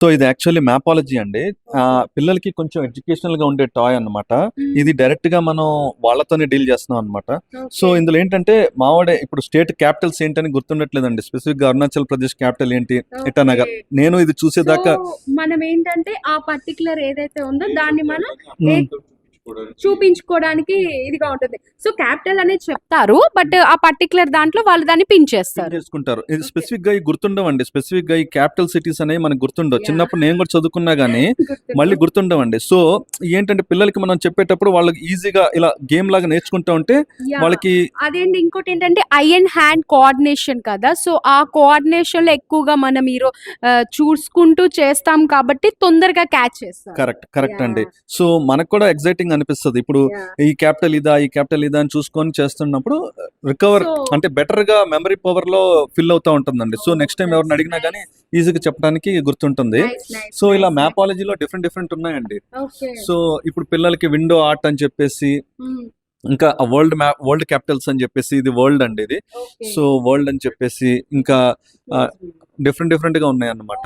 So ఇది actually మ్యాపాలజీ అండి. పిల్లలకి కొంచెం ఎడ్యుకేషనల్ గా ఉండే టాయ్ అన్నమాట. ఇది డైరెక్ట్ గా మనం వాళ్ళతోనే డీల్ చేస్తున్నాం అన్నమాట. సో ఇందులో ఏంటంటే మావాడే ఇప్పుడు స్టేట్ క్యాపిటల్స్ ఏంటని గుర్తుండట్లేదండి. స్పెసిఫిక్ గా అరుణాచల్ ప్రదేశ్ క్యాపిటల్ ఏంటి, ఇటానగర్. నేను ఇది చూసేదాకా మనం ఏంటంటే ఆ పర్టికులర్ ఏదైతే ఉందో దాన్ని మనం చూపించుకోవడానికి ఇదిగా ఉంటుంది. సో క్యాపిటల్ అనేది చెప్తారు, బట్ ఆ పర్టికులర్ దాంట్లో వాళ్ళు దాన్ని పిన్ చేస్తారు. చేసుకుంటారు. ఇది స్పెసిఫిక్ గా గుర్తుండవండి. స్పెసిఫిక్ గా ఈ క్యాపిటల్ సిటీస్ అనేవి మనకు గుర్తుండవు. చిన్నప్పుడు నేను కూడా చదువుకున్నా గానీ మళ్ళీ గుర్తుండవండి. సో ఏంటంటే పిల్లలకి మనం చెప్పేటప్పుడు వాళ్ళకి ఈజీగా ఇలా గేమ్ లాగా నేర్చుకుంటూ ఉంటే వాళ్ళకి అదేంటి. ఇంకోటి ఏంటంటే ఐ అండ్ హ్యాండ్ కోఆర్డినేషన్ కదా, సో ఆ కోఆర్డినేషన్ లో ఎక్కువగా మనం మీరు చూసుకుంటూ చేస్తాం కాబట్టి తొందరగా క్యాచ్ చేస్తాం. కరెక్ట్ అండి. సో మనకు కూడా ఎగ్జైటింగ్ అనిపిస్తుంది. ఇప్పుడు ఈ క్యాపిటల్ ఇదా అని చూసుకొని చేస్తున్నప్పుడు రికవర్ అంటే బెటర్ గా మెమరీ పవర్ లో ఫిల్ అవుతా ఉంటుందండి. సో నెక్స్ట్ టైం ఎవరిని అడిగినా గానీ ఈజీగా చెప్పడానికి గుర్తుంటుంది. సో ఇలా మ్యాపాలజీలో డిఫరెంట్ ఉన్నాయండి. సో ఇప్పుడు పిల్లలకి విండో ఆర్ట్ అని చెప్పేసి, ఇంకా వరల్డ్ క్యాపిటల్స్ అని చెప్పేసి, ఇది వరల్డ్ అండి ఇది. సో వరల్డ్ అని చెప్పేసి ఇంకా డిఫరెంట్ గా ఉన్నాయి అన్నమాట.